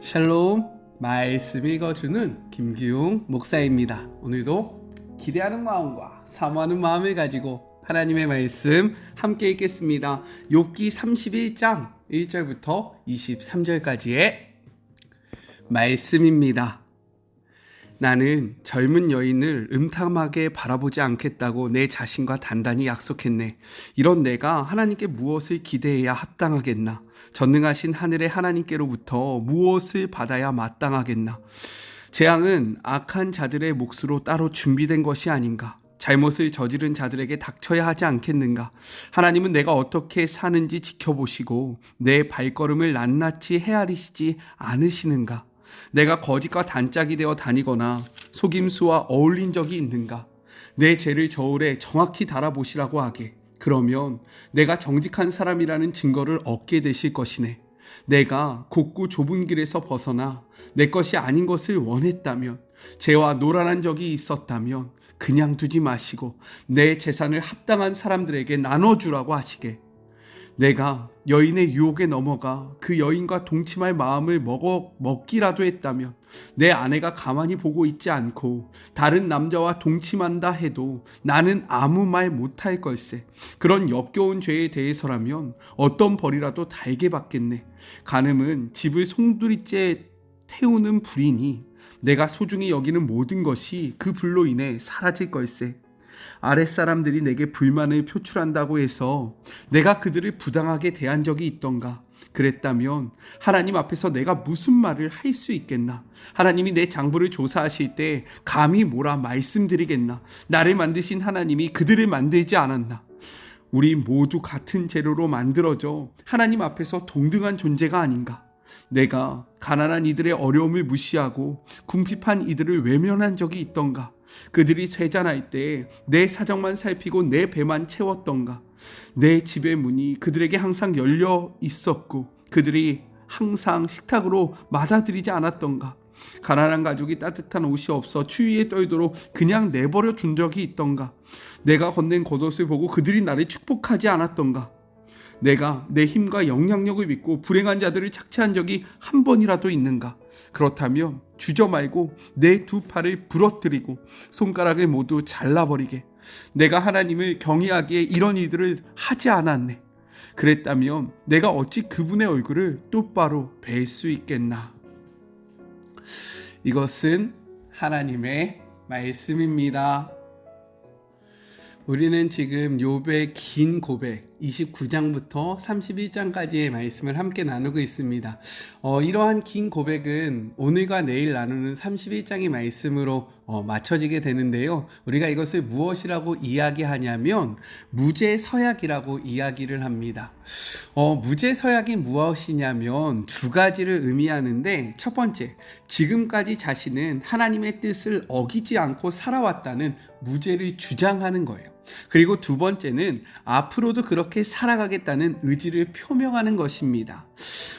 샬롬, 말씀 읽어주는 김기용 목사입니다. 오늘도 기대하는 마음과 사모하는 마음을 가지고 하나님의 말씀 함께 읽겠습니다. 욥기 31장 1절부터 23절까지의 말씀입니다. 나는 젊은 여인을 음탕하게 바라보지 않겠다고 내 자신과 단단히 약속했네. 이런 내가 하나님께 무엇을 기대해야 합당하겠나? 전능하신 하늘의 하나님께로부터 무엇을 받아야 마땅하겠나? 재앙은 악한 자들의 몫으로 따로 준비된 것이 아닌가? 잘못을 저지른 자들에게 닥쳐야 하지 않겠는가? 하나님은 내가 어떻게 사는지 지켜보시고 내 발걸음을 낱낱이 헤아리시지 않으시는가? 내가 거짓과 단짝이 되어 다니거나 속임수와 어울린 적이 있는가? 내 죄를 저울에 정확히 달아보시라고 하게. 그러면 내가 정직한 사람이라는 증거를 얻게 되실 것이네. 내가 곱고 좁은 길에서 벗어나 내 것이 아닌 것을 원했다면, 죄와 노란한 적이 있었다면 그냥 두지 마시고 내 재산을 합당한 사람들에게 나눠주라고 하시게. 내가 여인의 유혹에 넘어가 그 여인과 동침할 마음을 먹기라도 했다면, 내 아내가 가만히 보고 있지 않고 다른 남자와 동침한다 해도 나는 아무 말 못할 걸세. 그런 역겨운 죄에 대해서라면 어떤 벌이라도 달게 받겠네. 간음은 집을 송두리째 태우는 불이니 내가 소중히 여기는 모든 것이 그 불로 인해 사라질 걸세. 아랫사람들이 내게 불만을 표출한다고 해서 내가 그들을 부당하게 대한 적이 있던가? 그랬다면 하나님 앞에서 내가 무슨 말을 할 수 있겠나? 하나님이 내 장부를 조사하실 때 감히 뭐라 말씀드리겠나? 나를 만드신 하나님이 그들을 만들지 않았나? 우리 모두 같은 재료로 만들어져 하나님 앞에서 동등한 존재가 아닌가? 내가 가난한 이들의 어려움을 무시하고 궁핍한 이들을 외면한 적이 있던가? 그들이 세잔할 때 내 사정만 살피고 내 배만 채웠던가? 내 집의 문이 그들에게 항상 열려 있었고 그들이 항상 식탁으로 맞아들이지 않았던가? 가난한 가족이 따뜻한 옷이 없어 추위에 떨도록 그냥 내버려 준 적이 있던가? 내가 건넨 겉옷을 보고 그들이 나를 축복하지 않았던가? 내가 내 힘과 영향력을 믿고 불행한 자들을 착취한 적이 한 번이라도 있는가? 그렇다면 주저 말고 내 두 팔을 부러뜨리고 손가락을 모두 잘라버리게. 내가 하나님을 경외하기에 이런 일들을 하지 않았네. 그랬다면 내가 어찌 그분의 얼굴을 똑바로 뵐 수 있겠나? 이것은 하나님의 말씀입니다. 우리는 지금 욥의 긴 고백 29장부터 31장까지의 말씀을 함께 나누고 있습니다. 이러한 긴 고백은 오늘과 내일 나누는 31장의 말씀으로 맞춰지게 되는데요. 우리가 이것을 무엇이라고 이야기하냐면 무죄서약이라고 이야기를 합니다. 무죄서약이 무엇이냐면 두 가지를 의미하는데, 첫 번째, 지금까지 자신은 하나님의 뜻을 어기지 않고 살아왔다는 무죄를 주장하는 거예요. 그리고 두 번째는 앞으로도 그렇게 살아가겠다는 의지를 표명하는 것입니다.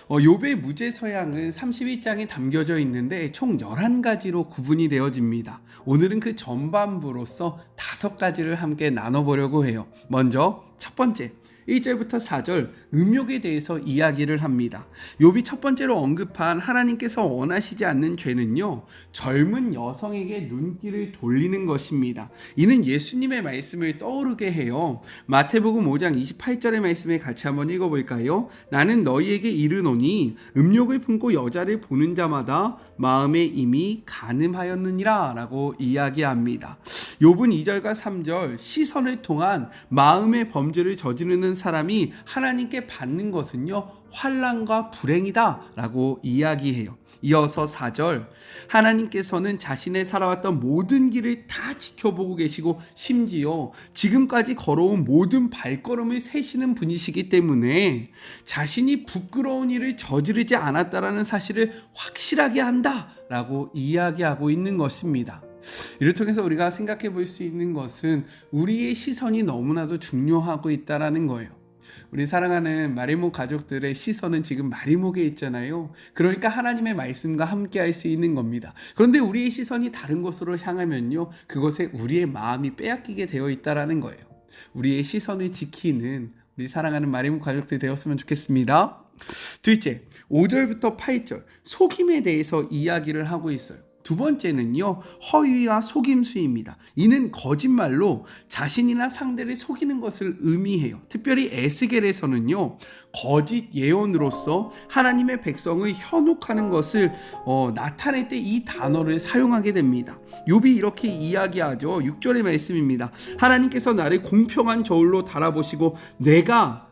욥의 무죄 서약은 31장에 담겨져 있는데 총 11가지로 구분이 되어집니다. 오늘은 그 전반부로서 5가지를 함께 나눠보려고 해요. 먼저 첫 번째, 1절부터 4절 음욕에 대해서 이야기를 합니다. 욥이 첫 번째로 언급한 하나님께서 원하시지 않는 죄는요, 젊은 여성에게 눈길을 돌리는 것입니다. 이는 예수님의 말씀을 떠오르게 해요. 마태복음 5장 28절의 말씀을 같이 한번 읽어볼까요? 나는 너희에게 이르노니 음욕을 품고 여자를 보는 자마다 마음에 이미 간음하였느니라 라고 이야기합니다. 욥은 2절과 3절 시선을 통한 마음의 범죄를 저지르는 사람이 하나님께 받는 것은요, 환난과 불행이다 라고 이야기해요. 이어서 4절, 하나님께서는 자신의 살아왔던 모든 길을 다 지켜보고 계시고 심지어 지금까지 걸어온 모든 발걸음을 세시는 분이시기 때문에 자신이 부끄러운 일을 저지르지 않았다라는 사실을 확실하게 한다라고 이야기하고 있는 것입니다. 이를 통해서 우리가 생각해 볼 수 있는 것은 우리의 시선이 너무나도 중요하고 있다라는 거예요. 우리 사랑하는 마리모 가족들의 시선은 지금 마리모에 있잖아요. 그러니까 하나님의 말씀과 함께 할 수 있는 겁니다. 그런데 우리의 시선이 다른 곳으로 향하면요, 그것에 우리의 마음이 빼앗기게 되어 있다라는 거예요. 우리의 시선을 지키는 우리 사랑하는 마리모 가족들 되었으면 좋겠습니다. 둘째, 5절부터 8절 속임에 대해서 이야기를 하고 있어요. 두 번째는요, 허위와 속임수입니다. 이는 거짓말로 자신이나 상대를 속이는 것을 의미해요. 특별히 에스겔에서는요, 거짓 예언으로서 하나님의 백성을 현혹하는 것을 나타낼 때 이 단어를 사용하게 됩니다. 욥이 이렇게 이야기하죠. 6절의 말씀입니다. 하나님께서 나를 공평한 저울로 달아보시고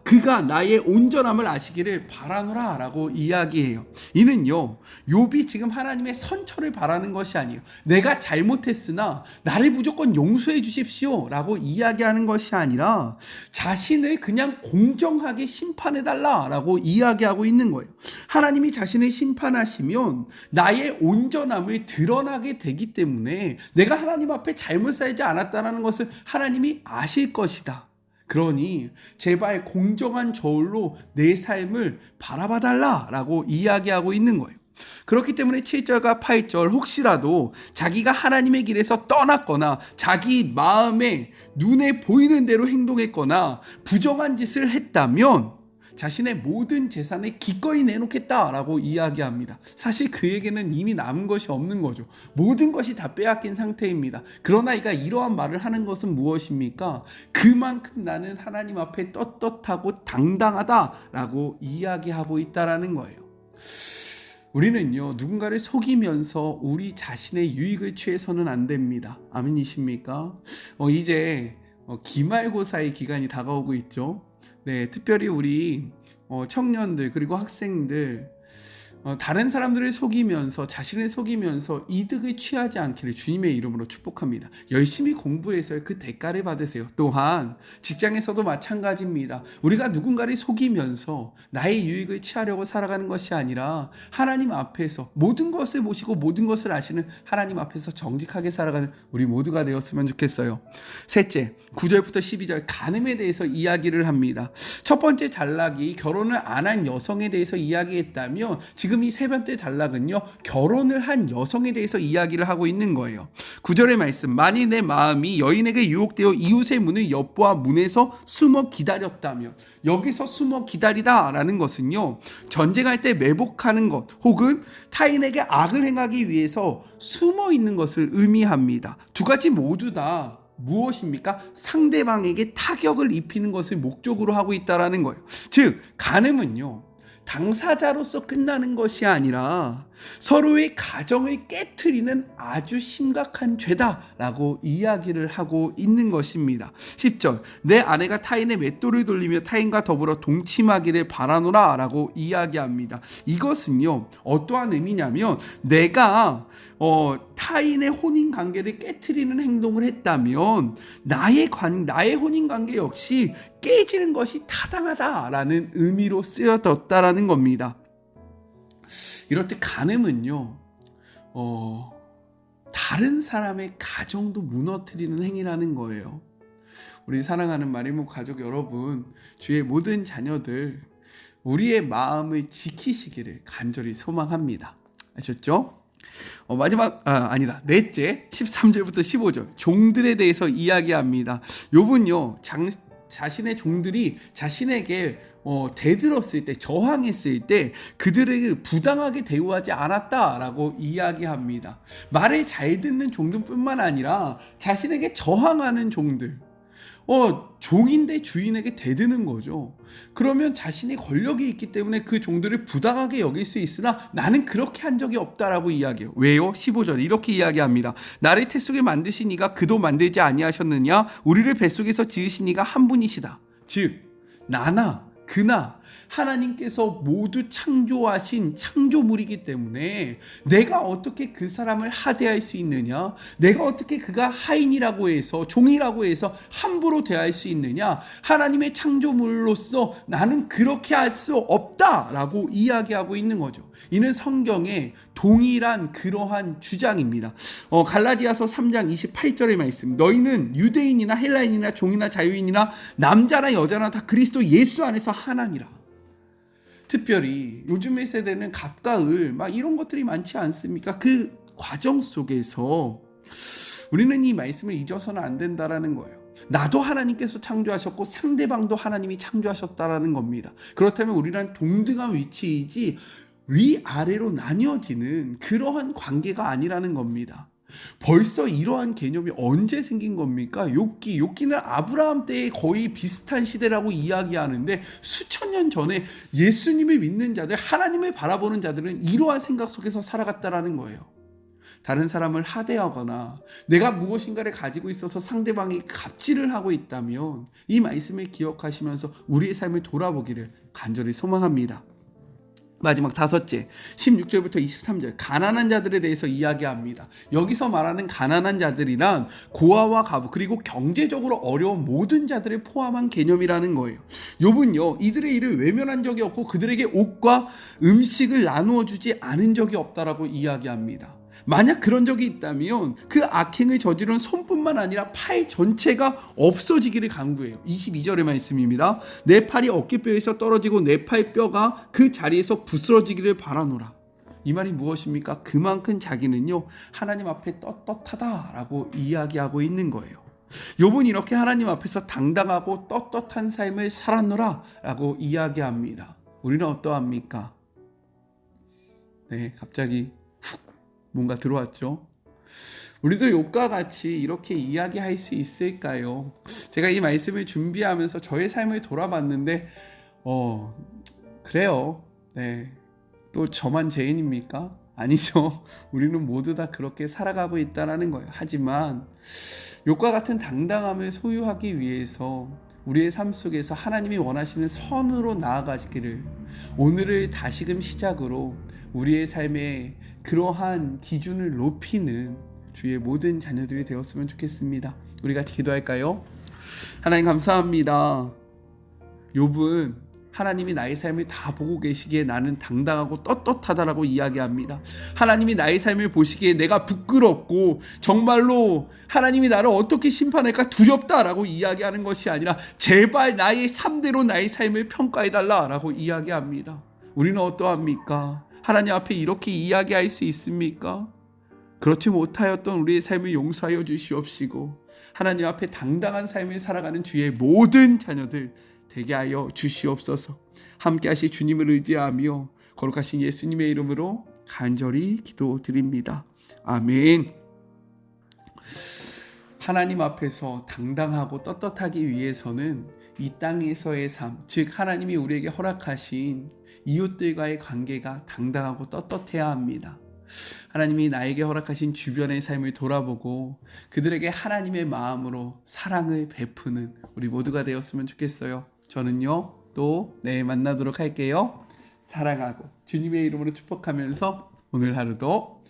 그가 나의 온전함을 아시기를 바라노라 라고 이야기해요. 이는요, 욥이 지금 하나님의 선처를 바라는 것이 아니에요. 내가 잘못했으나 나를 무조건 용서해 주십시오 라고 이야기하는 것이 아니라 자신을 그냥 공정하게 심판해 달라 라고 이야기하고 있는 거예요. 하나님이 자신을 심판하시면 나의 온전함을 드러나게 되기 때문에 내가 하나님 앞에 잘못 살지 않았다는 것을 하나님이 아실 것이다. 그러니 제발 공정한 저울로 내 삶을 바라봐 달라라고 이야기하고 있는 거예요. 그렇기 때문에 7절과 8절 혹시라도 자기가 하나님의 길에서 떠났거나 자기 마음에 눈에 보이는 대로 행동했거나 부정한 짓을 했다면 자신의 모든 재산을 기꺼이 내놓겠다라고 이야기합니다. 사실 그에게는 이미 남은 것이 없는 거죠. 모든 것이 다 빼앗긴 상태입니다. 그러나 이가 이러한 말을 하는 것은 무엇입니까? 그만큼 나는 하나님 앞에 떳떳하고 당당하다라고 이야기하고 있다라는 거예요. 우리는요, 누군가를 속이면서 우리 자신의 유익을 취해서는 안 됩니다. 아멘이십니까? 이제 기말고사의 기간이 다가오고 있죠. 네, 특별히 우리 청년들 그리고 학생들 다른 사람들을 속이면서 자신을 속이면서 이득을 취하지 않기를 주님의 이름으로 축복합니다. 열심히 공부해서 그 대가를 받으세요. 또한 직장에서도 마찬가지입니다. 우리가 누군가를 속이면서 나의 유익을 취하려고 살아가는 것이 아니라 하나님 앞에서 모든 것을 보시고 모든 것을 아시는 하나님 앞에서 정직하게 살아가는 우리 모두가 되었으면 좋겠어요. 셋째, 9절부터 12절 간음에 대해서 이야기를 합니다. 첫 번째 단락이 결혼을 안 한 여성에 대해서 이야기했다면 지금 이 세 번째 단락은요, 결혼을 한 여성에 대해서 이야기를 하고 있는 거예요. 9절의 말씀, 만일 내 마음이 여인에게 유혹되어 이웃의 문을 엿보아 문에서 숨어 기다렸다면, 여기서 숨어 기다리다라는 것은요, 전쟁할 때 매복하는 것 혹은 타인에게 악을 행하기 위해서 숨어 있는 것을 의미합니다. 두 가지 모두 다 무엇입니까? 상대방에게 타격을 입히는 것을 목적으로 하고 있다라는 거예요. 즉, 간음은요, 당사자로서 끝나는 것이 아니라 서로의 가정을 깨트리는 아주 심각한 죄다라고 이야기를 하고 있는 것입니다. 10절, 내 아내가 타인의 맷돌을 돌리며 타인과 더불어 동침하기를 바라노라 라고 이야기합니다. 이것은요, 어떠한 의미냐면 내가 타인의 혼인관계를 깨트리는 행동을 했다면 나의 혼인관계 역시 깨지는 것이 타당하다라는 의미로 쓰여졌다라는 겁니다. 이럴 때 간음은요, 다른 사람의 가정도 무너뜨리는 행위라는 거예요. 우리 사랑하는 마리모 가족 여러분, 주의 모든 자녀들 우리의 마음을 지키시기를 간절히 소망합니다. 아셨죠? 넷째 13절부터 15절 종들에 대해서 이야기합니다. 욥은요, 자신의 종들이 자신에게 대들었을 때, 저항했을 때 그들에게 부당하게 대우하지 않았다라고 이야기합니다. 말을 잘 듣는 종들뿐만 아니라 자신에게 저항하는 종들, 종인데 주인에게 대드는 거죠. 그러면 자신이 권력이 있기 때문에 그 종들을 부당하게 여길 수 있으나 나는 그렇게 한 적이 없다라고 이야기해요. 왜요? 15절 이렇게 이야기합니다. 나를 태 속에 만드신 이가 그도 만들지 아니하셨느냐? 우리를 뱃속에서 지으신 이가 한 분이시다. 즉 나나 그나 하나님께서 모두 창조하신 창조물이기 때문에 내가 어떻게 그 사람을 하대할 수 있느냐, 내가 어떻게 그가 하인이라고 해서 종이라고 해서 함부로 대할 수 있느냐, 하나님의 창조물로서 나는 그렇게 할 수 없다라고 이야기하고 있는 거죠. 이는 성경의 동일한 그러한 주장입니다. 갈라디아서 3장 28절의 말씀, 너희는 유대인이나 헬라인이나 종이나 자유인이나 남자나 여자나 다 그리스도 예수 안에서 하나니라. 특별히 요즘의 세대는 갑과 을 이런 것들이 많지 않습니까? 그 과정 속에서 우리는 이 말씀을 잊어서는 안 된다라는 거예요. 나도 하나님께서 창조하셨고 상대방도 하나님이 창조하셨다라는 겁니다. 그렇다면 우리는 동등한 위치이지 위아래로 나뉘어지는 그러한 관계가 아니라는 겁니다. 벌써 이러한 개념이 언제 생긴 겁니까? 욥기는 아브라함 때에 거의 비슷한 시대라고 이야기하는데 수천 년 전에 예수님을 믿는 자들, 하나님을 바라보는 자들은 이러한 생각 속에서 살아갔다라는 거예요. 다른 사람을 하대하거나 내가 무엇인가를 가지고 있어서 상대방이 갑질을 하고 있다면 이 말씀을 기억하시면서 우리의 삶을 돌아보기를 간절히 소망합니다. 마지막 다섯째, 16절부터 23절 가난한 자들에 대해서 이야기합니다. 여기서 말하는 가난한 자들이란 고아와 가부 그리고 경제적으로 어려운 모든 자들을 포함한 개념이라는 거예요. 욥은요, 이들의 일을 외면한 적이 없고 그들에게 옷과 음식을 나누어 주지 않은 적이 없다라고 이야기합니다. 만약 그런 적이 있다면 그 악행을 저지른 손뿐만 아니라 팔 전체가 없어지기를 간구해요. 22절의 말씀입니다. 내 팔이 어깨뼈에서 떨어지고 내 팔뼈가 그 자리에서 부스러지기를 바라노라. 이 말이 무엇입니까? 그만큼 자기는요 하나님 앞에 떳떳하다라고 이야기하고 있는 거예요. 욥은 이렇게 하나님 앞에서 당당하고 떳떳한 삶을 살았노라 라고 이야기합니다. 우리는 어떠합니까? 네, 갑자기 뭔가 들어왔죠. 우리도 욥과 같이 이렇게 이야기할 수 있을까요? 제가 이 말씀을 준비하면서 저의 삶을 돌아봤는데 그래요. 네. 또 저만 죄인입니까? 아니죠. 우리는 모두 다 그렇게 살아가고 있다는 거예요. 하지만 욥과 같은 당당함을 소유하기 위해서 우리의 삶 속에서 하나님이 원하시는 선으로 나아가시기를 오늘을 다시금 시작으로 우리의 삶에 그러한 기준을 높이는 주의 모든 자녀들이 되었으면 좋겠습니다. 우리 같이 기도할까요? 하나님 감사합니다. 욥은 하나님이 나의 삶을 다 보고 계시기에 나는 당당하고 떳떳하다라고 이야기합니다. 하나님이 나의 삶을 보시기에 내가 부끄럽고 정말로 하나님이 나를 어떻게 심판할까 두렵다라고 이야기하는 것이 아니라 제발 나의 삶대로 나의 삶을 평가해달라라고 이야기합니다. 우리는 어떠합니까? 하나님 앞에 이렇게 이야기할 수 있습니까? 그렇지 못하였던 우리의 삶을 용서하여 주시옵시고 하나님 앞에 당당한 삶을 살아가는 주의 모든 자녀들 되게 하여 주시옵소서. 함께 하실 주님을 의지하며 거룩하신 예수님의 이름으로 간절히 기도드립니다. 아멘. 하나님 앞에서 당당하고 떳떳하기 위해서는 이 땅에서의 삶, 즉 하나님이 우리에게 허락하신 이웃들과의 관계가 당당하고 떳떳해야 합니다. 하나님이 나에게 허락하신 주변의 삶을 돌아보고 그들에게 하나님의 마음으로 사랑을 베푸는 우리 모두가 되었으면 좋겠어요. 저는요 또 내일 만나도록 할게요. 사랑하고 주님의 이름으로 축복하면서 오늘 하루도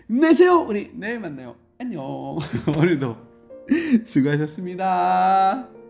힘내세요. 우리 내일 만나요. 안녕. 오늘도 수고하셨습니다.